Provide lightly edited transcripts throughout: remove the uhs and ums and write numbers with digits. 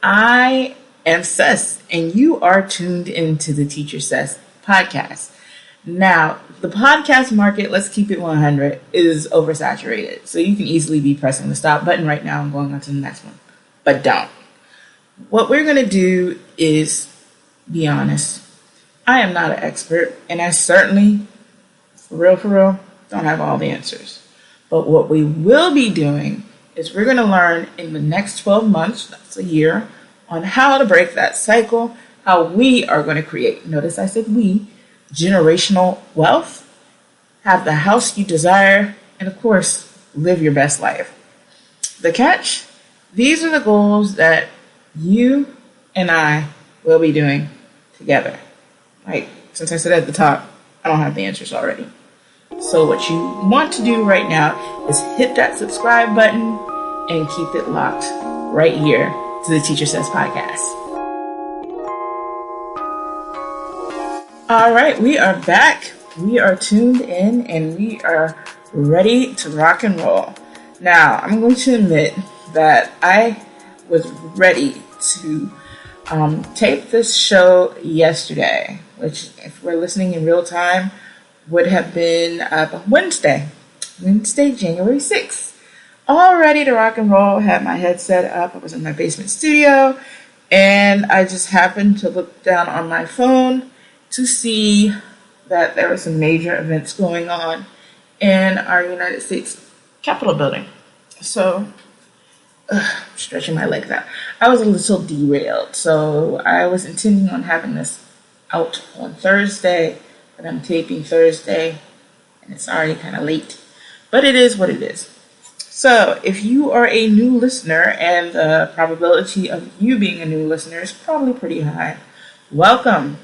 I am Sess, and you are tuned into the Teacher Sess podcast. Now, the podcast market, let's keep it 100, is oversaturated. So you can easily be pressing the stop button right now and going on to the next one. But don't. What we're going to do is be honest. I am not an expert, and I certainly, for real, don't have all the answers. But what we will be doing is we're going to learn in the next 12 months, that's a year, on how to break that cycle, how we are going to create, notice I said we, generational wealth, have the house you desire, and of course, live your best life. The catch? These are the goals that you and I will be doing together. Like, since I said at the top, I don't have the answers already. So what you want to do right now is hit that subscribe button and keep it locked right here to the Teacher Says podcast. All right, we are back. We are tuned in and we are ready to rock and roll. Now, I'm going to admit that I was ready to tape this show yesterday, which if we're listening in real time, would have been Wednesday, January 6th. All ready to rock and roll, had my headset up. I was in my basement studio, and I just happened to look down on my phone to see that there were some major events going on in our United States Capitol building. So, stretching my legs out. I was a little derailed, so I was intending on having this out on Thursday, but I'm taping Thursday, and it's already kind of late. But it is what it is. So, if you are a new listener, and the probability of you being a new listener is probably pretty high, welcome.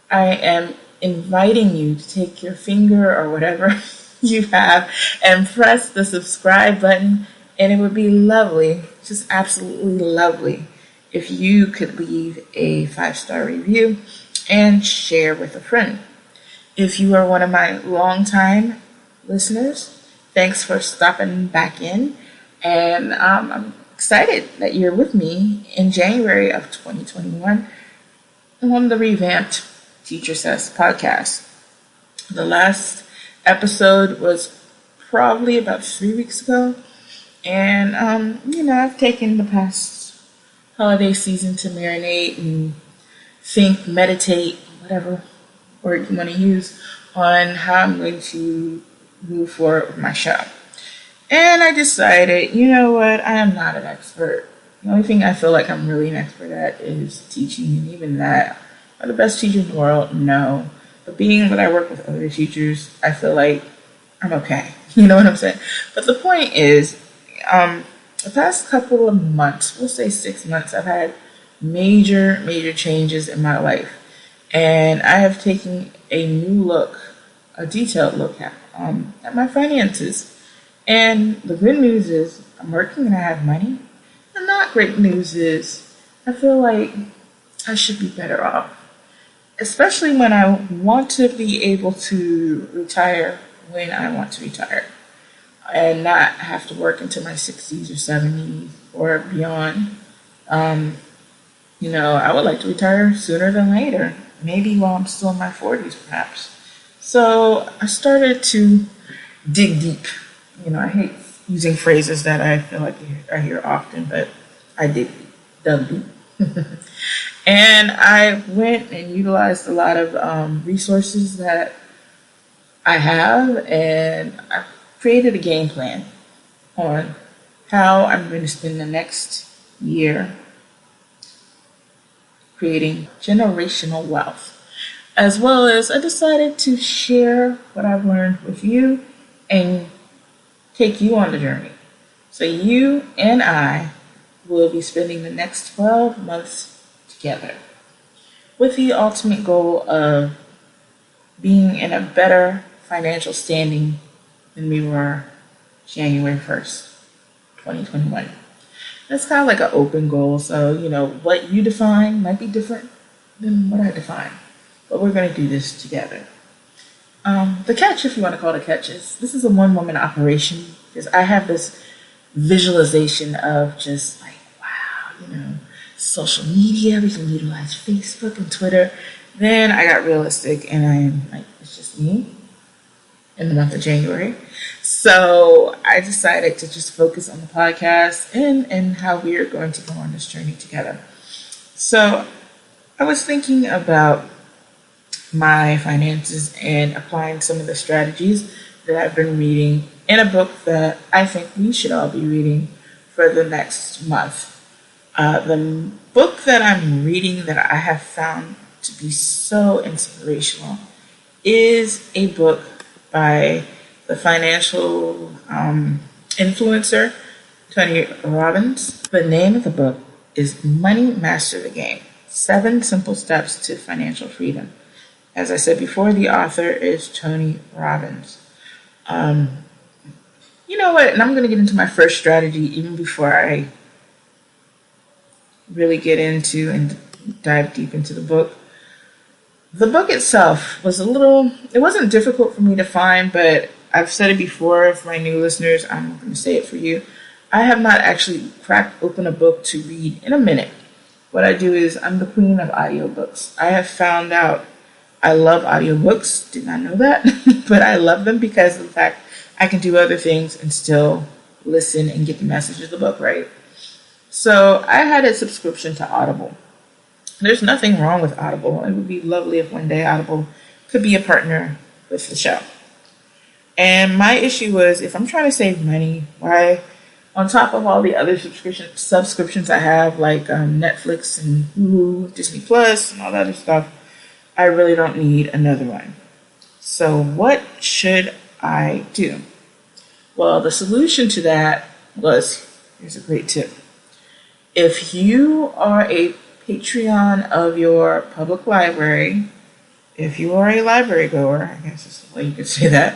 I am inviting you to take your finger or whatever you have and press the subscribe button, and it would be lovely, just absolutely lovely, if you could leave a 5-star review and share with a friend. If you are one of my longtime listeners, thanks for stopping back in, and I'm excited that you're with me in January of 2021 on the revamped Teacher Says podcast. The last episode was probably about 3 weeks ago, and I've taken the past holiday season to marinate and think, meditate, whatever word you want to use, on how I'm going to move forward with my show. And I decided, you know what, I am not an expert. The only thing I feel like I'm really an expert at is teaching, and even that, are the best teachers in the world? No. But being that I work with other teachers, I feel like I'm okay. You know what I'm saying? But the point is, the past couple of months, we'll say 6 months, I've had major changes in my life. And I have taken a new look, a detailed look at my finances. And the good news is I'm working and I have money. The not great news is I feel like I should be better off, especially when I want to be able to retire when I want to retire and not have to work into my 60s or 70s or beyond. I would like to retire sooner than later, maybe while I'm still in my 40s perhaps. So I started to dig deep. I hate using phrases that I feel like I hear often, but I dug deep. And I went and utilized a lot of resources that I have, and I created a game plan on how I'm going to spend the next year creating generational wealth. As well as I decided to share what I've learned with you and take you on the journey. So you and I will be spending the next 12 months together with the ultimate goal of being in a better financial standing than we were January 1st, 2021. That's kind of like an open goal. So, what you define might be different than what I define. But we're going to do this together. The catch, if you want to call it a catch, is this is a one-woman operation, because I have this visualization of just like, wow, social media. We can utilize Facebook and Twitter. Then I got realistic and I'm like, it's just me in the month of January. So I decided to just focus on the podcast and how we are going to go on this journey together. So I was thinking about my finances and applying some of the strategies that I've been reading in a book that I think we should all be reading for the next month. The book that I'm reading that I have found to be so inspirational is a book by the financial influencer, Tony Robbins. The name of the book is Money Master the Game, 7 Simple Steps to Financial Freedom. As I said before, the author is Tony Robbins. You know what? And I'm going to get into my first strategy even before I really get into and dive deep into the book. The book itself was it wasn't difficult for me to find, but I've said it before. For my new listeners, I'm going to say it for you. I have not actually cracked open a book to read in a minute. What I do is I'm the queen of audiobooks. I have found out I love audiobooks. Did not know that, but I love them because of the fact I can do other things and still listen and get the message of the book, right? So I had a subscription to Audible. There's nothing wrong with Audible. It would be lovely if one day Audible could be a partner with the show. And my issue was, if I'm trying to save money, why, on top of all the other subscriptions I have, like Netflix and Hulu, Disney Plus, and all that other stuff, I really don't need another one. So what should I do? Well, the solution to that was, here's a great tip. If you are a Patreon of your public library, if you are a library goer, I guess is the way you could say that,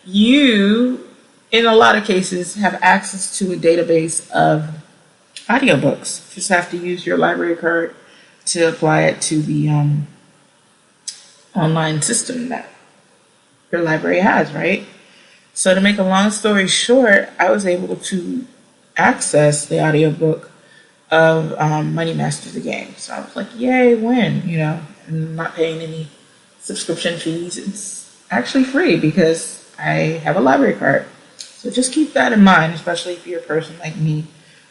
you, in a lot of cases, have access to a database of audiobooks. You just have to use your library card to apply it to the online system that your library has, right? So to make a long story short, I was able to access the audiobook of Money Master the Game. So I was like, yay, win, and I'm not paying any subscription fees. It's actually free because I have a library card. So just keep that in mind, especially if you're a person like me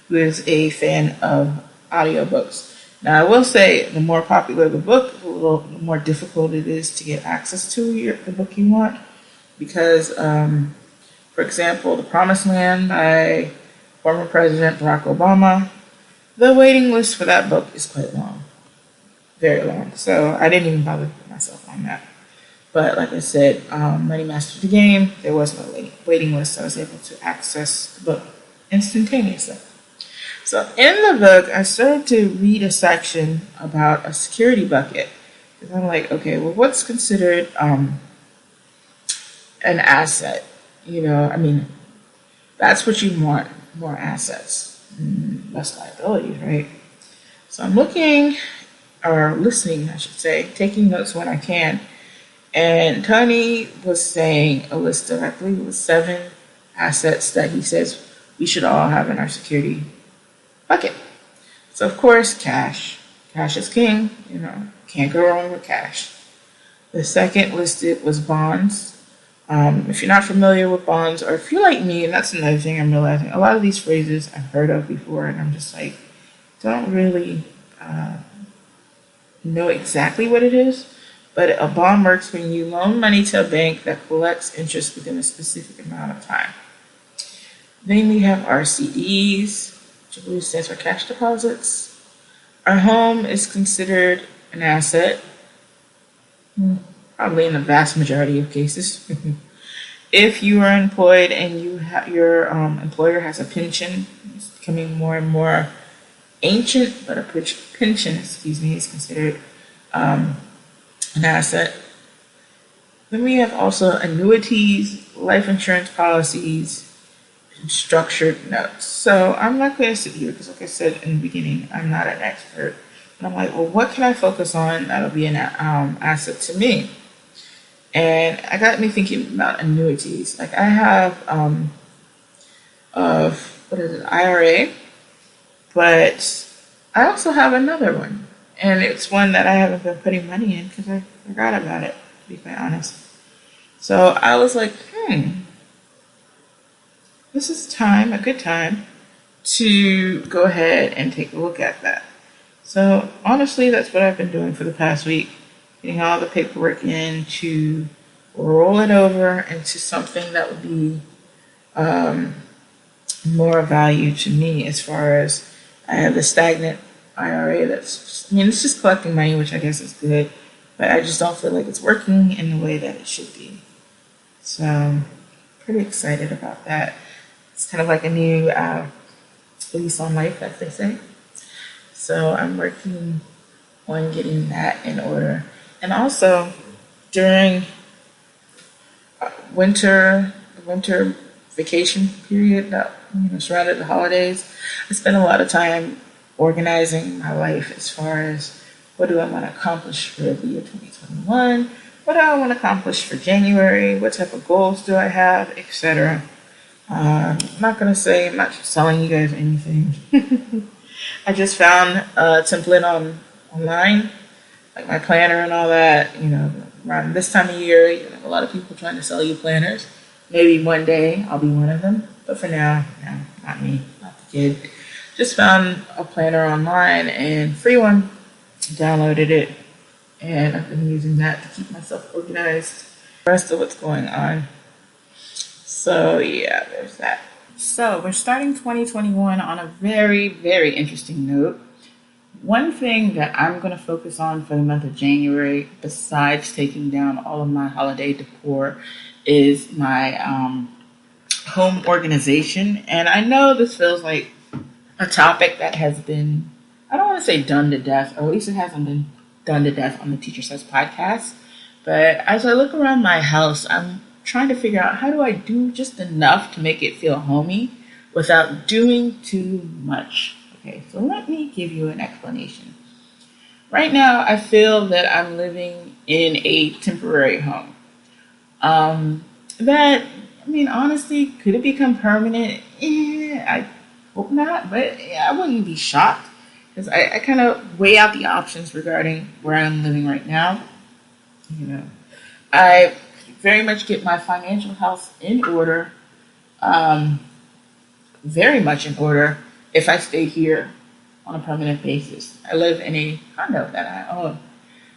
who is a fan of audiobooks. Now, I will say the more popular the book, the more difficult it is to get access to the book you want. Because, for example, The Promised Land by former President Barack Obama, the waiting list for that book is quite long, very long. So I didn't even bother to put myself on that. But like I said, Money Master the Game, there was no waiting list. So I was able to access the book instantaneously. So in the book, I started to read a section about a security bucket. Because I'm like, okay, well, what's considered an asset? That's what you want, more assets. Less liabilities, right? So I'm looking, or listening, I should say, taking notes when I can. And Tony was saying a list of, I believe it was 7 assets that he says we should all have in our security bucket. So of course, cash. Cash is king, can't go wrong with cash. The second listed was bonds. If you're not familiar with bonds, or if you're like me, and that's another thing I'm realizing, a lot of these phrases I've heard of before, and I'm just like, don't really know exactly what it is. But a bond works when you loan money to a bank that collects interest within a specific amount of time. Then we have our CDs, which I believe stands for cash deposits. Our home is considered an asset, probably in the vast majority of cases. If you are employed and your employer has a pension, it's becoming more and more ancient, but a pension, is considered an asset. Then we have also annuities, life insurance policies, and structured notes. So I'm not going to sit here because, like I said in the beginning, I'm not an expert. And I'm like, well, what can I focus on that'll be an asset to me? And I got me thinking about annuities. Like I have IRA, but I also have another one, and it's one that I haven't been putting money in because I forgot about it, to be quite honest. So I was like, this is a good time to go ahead and take a look at that. So honestly, that's what I've been doing for the past week, getting all the paperwork in to roll it over into something that would be um, more value to me as far as I have the stagnant IRA it's just collecting money, which I guess is good, but I just don't feel like it's working in the way that it should be. So I'm pretty excited about that. It's kind of like a new lease on life, as they say. So I'm working on getting that in order. And also during winter vacation period that surrounded the holidays, I spent a lot of time organizing my life as far as what do I want to accomplish for the year 2021, what do I want to accomplish for January, what type of goals do I have, etc. I'm not going to say, I'm not selling you guys anything. I just found a template online, like my planner and all that. Around this time of year, a lot of people trying to sell you planners. Maybe one day I'll be one of them, but for now, no, not me, not the kid. Just found a planner online and free one, downloaded it, and I've been using that to keep myself organized. The rest of what's going on. So yeah, there's that. So we're starting 2021 on a very, very interesting note. One thing that I'm going to focus on for the month of January, besides taking down all of my holiday decor, is my home organization. And I know this feels like a topic that has been, I don't want to say done to death, or at least it hasn't been done to death on the Teacher Says podcast. But as I look around my house, I'm trying to figure out how do I do just enough to make it feel homey without doing too much. Okay, so let me give you an explanation. Right now, I feel that I'm living in a temporary home. Honestly, could it become permanent? I hope not, but I wouldn't be shocked because I kind of weigh out the options regarding where I'm living right now. I very much get my financial house in order, very much in order, if I stay here on a permanent basis. I live in a condo that I own.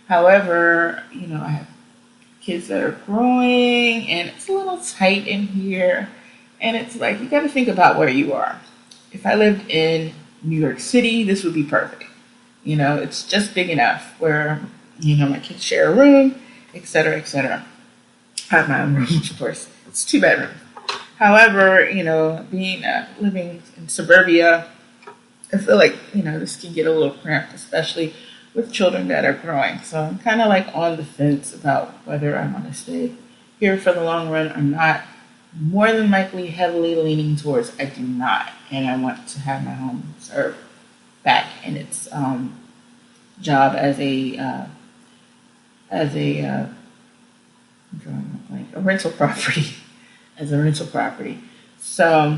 However, I have kids that are growing and it's a little tight in here. And it's like, you got to think about where you are. If I lived in New York City, this would be perfect. It's just big enough where, my kids share a room, etc., etc. I have my own room, of course. It's 2 bedrooms. However, living in suburbia, I feel like, this can get a little cramped, especially with children that are growing. So I'm kind of like on the fence about whether I want to stay here for the long run or not. More than likely, heavily leaning towards I do not. And I want to have my home serve back in its job as a rental property. As a rental property. So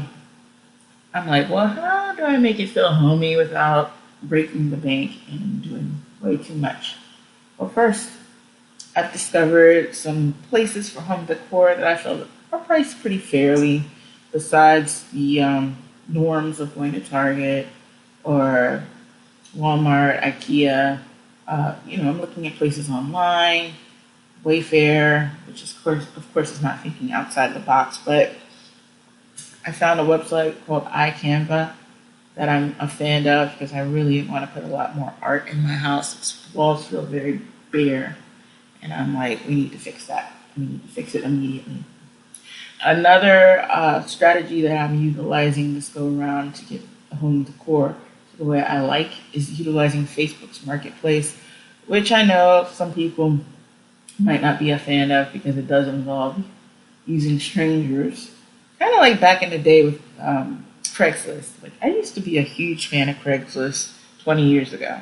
I'm like, well, how do I make it feel homey without breaking the bank and doing way too much? Well, first, I've discovered some places for home decor that I feel are priced pretty fairly, besides the norms of going to Target or Walmart, IKEA. I'm looking at places online, Wayfair, which of course is not thinking outside the box, but I found a website called iCanva that I'm a fan of because I really want to put a lot more art in my house. Its walls feel very bare, and I'm like, we need to fix that. We need to fix it immediately. Another strategy that I'm utilizing this go around to get the home decor the way I like is utilizing Facebook's marketplace, which I know some people might not be a fan of because it does involve using strangers. Kind of like back in the day with Craigslist. Like, I used to be a huge fan of Craigslist 20 years ago.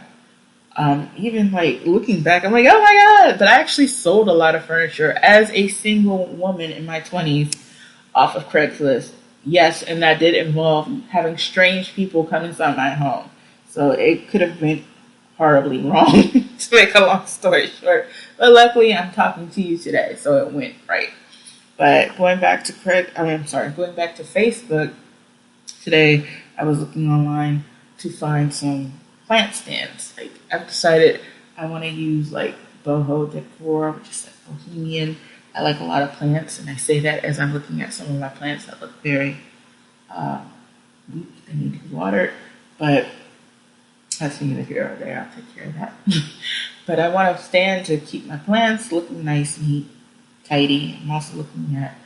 Even like looking back, I'm like, oh my God, but I actually sold a lot of furniture as a single woman in my 20s off of Craigslist. Yes, and that did involve having strange people come inside my home. So it could have went horribly wrong to make a long story short. But luckily I'm talking to you today, so it went right. But going back to going back to Facebook today, I was looking online to find some plant stands. Like I've decided I want to use like boho decor, which is like bohemian. I like a lot of plants, and I say that as I'm looking at some of my plants that look very weak. They need to be watered, but that's neither here or there. I'll take care of that. But I want a stand to keep my plants looking nice, neat, tidy. I'm also looking at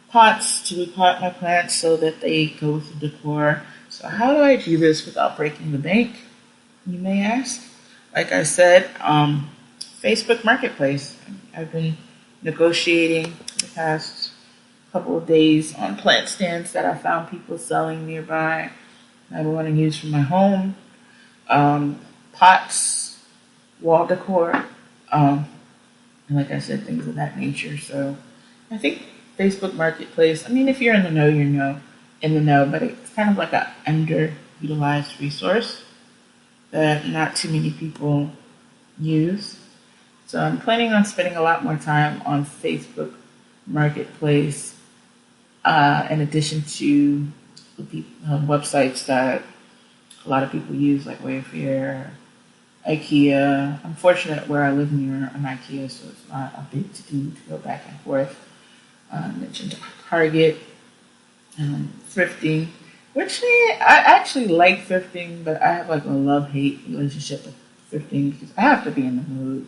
pots to repot my plants so that they go with the decor. So how do I do this without breaking the bank, you may ask? Like I said, Facebook Marketplace. I've been negotiating the past couple of days on plant stands that I found people selling nearby. I want to use for my home. Pots, wall decor, and like I said, things of that nature. So I think Facebook Marketplace, I mean, if you're in the know, in the know, but it's kind of like an underutilized resource that not too many people use. So I'm planning on spending a lot more time on Facebook Marketplace in addition to the websites that a lot of people use, like Wayfair, IKEA. I'm fortunate where I live near an IKEA, so it's not a big to-do to go back and forth. I mentioned Target, thrifting, which I actually like thrifting, but I have like a love-hate relationship with thrifting because I have to be in the mood.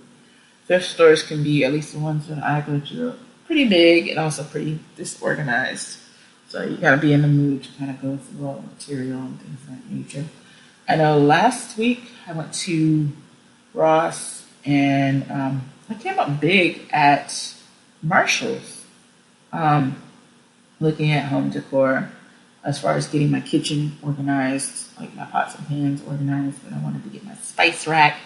Thrift stores can be, at least the ones that I go to, pretty big and also pretty disorganized. So you gotta be in the mood to kind of go through all the material and things of that nature. I know last week I went to Ross and I came up big at Marshall's, looking at home decor as far as getting my kitchen organized, like my pots and pans organized, and I wanted to get my spice rack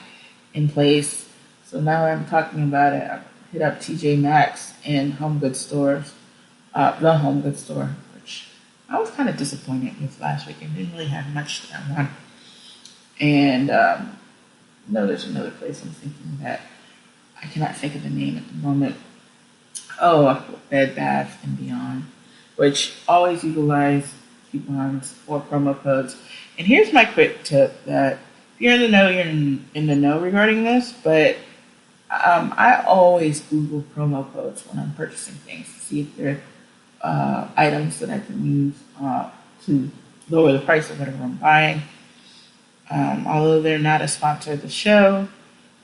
in place. So now I'm talking about it. I hit up TJ Maxx and Home Goods stores, the Home Goods store, which I was kind of disappointed with last week. I didn't really have much that I wanted. And no, there's another place I'm thinking that I cannot think of the name at the moment. Oh, Bed Bath and Beyond, which always utilize coupons or promo codes. And here's my quick tip that if you're in the know, you're in the know regarding this, but I always Google promo codes when I'm purchasing things to see if there are items that I can use to lower the price of whatever I'm buying. Although they're not a sponsor of the show,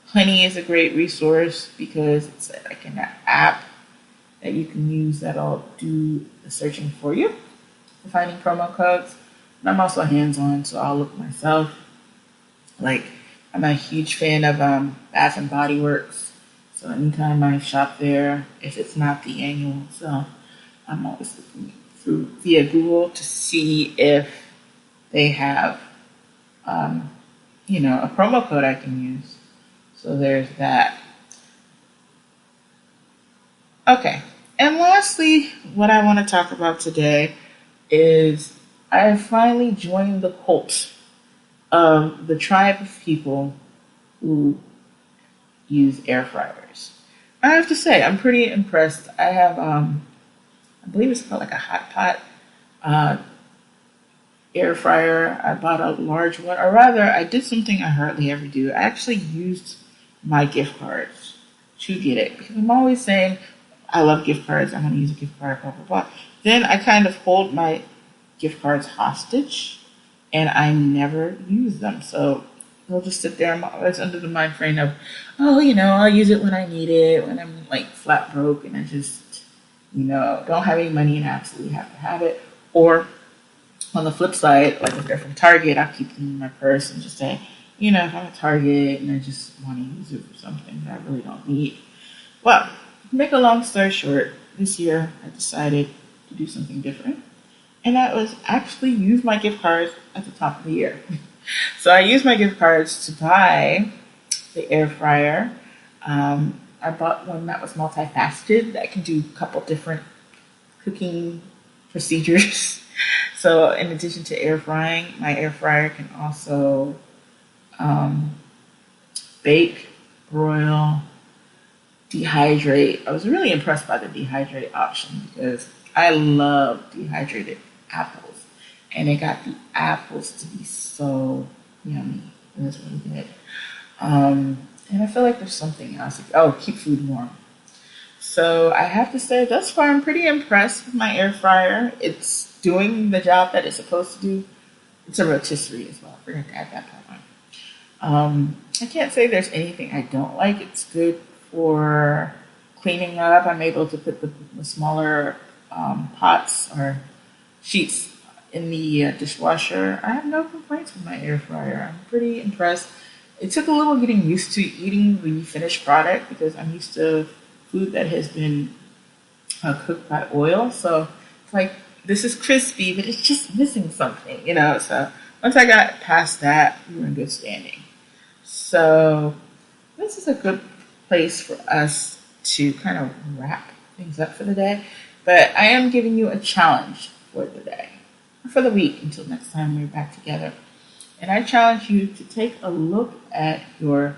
Honey is a great resource because it's like an app that you can use that'll do the searching for you for finding promo codes. And I'm also hands-on, so I'll look myself. Like, I'm a huge fan of Bath and Body Works, so anytime I shop there, if it's not the annual sale, I'm always looking through via Google to see if they have a promo code I can use. So there's that. Okay. And lastly, what I want to talk about today is I finally joined the cult of the tribe of people who use air fryers. I have to say, I'm pretty impressed. I have, I believe it's called like a hot pot air fryer. I bought a large one, or rather, I did something I hardly ever do. I actually used my gift cards to get it because I'm always saying, I love gift cards. I'm going to use a gift card, blah, blah, blah. Then I kind of hold my gift cards hostage and I never use them. So they'll just sit there. I'm always under the mind frame of, I'll use it when I need it, when I'm like flat broke and I just, don't have any money and absolutely have to have it. Or on the flip side, like if they're from Target, I'll keep them in my purse and just say, if I'm at Target and I just want to use it for something that I really don't need. Well, to make a long story short, this year I decided to do something different. And that was actually use my gift cards at the top of the year. So I used my gift cards to buy the air fryer. I bought one that was multifaceted that can do a couple different cooking procedures. So in addition to air frying, my air fryer can also bake, broil, dehydrate. I was really impressed by the dehydrate option because I love dehydrated apples, and it got the apples to be so yummy. It was really good. And I feel like there's something else. Oh, keep food warm. So I have to say, thus far, I'm pretty impressed with my air fryer. It's doing the job that it's supposed to do. It's a rotisserie as well. I forgot to add that part on. I can't say there's anything I don't like. It's good for cleaning up. I'm able to put the smaller pots or sheets in the dishwasher. I have no complaints with my air fryer. I'm pretty impressed. It took a little getting used to eating the finished product because I'm used to food that has been cooked by oil. So it's like, this is crispy, but it's just missing something, you know? So once I got past that, we were in good standing. So this is a good place for us to kind of wrap things up for the day. But I am giving you a challenge for the day, or for the week until next time we're back together. And I challenge you to take a look at your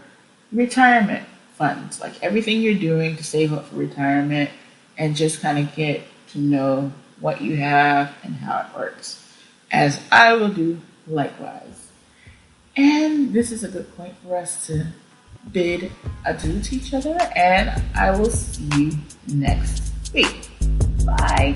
retirement funds, like everything you're doing to save up for retirement, and just kind of get to know what you have and how it works, as I will do likewise. And this is a good point for us to bid adieu to each other, and I will see you next week. Bye.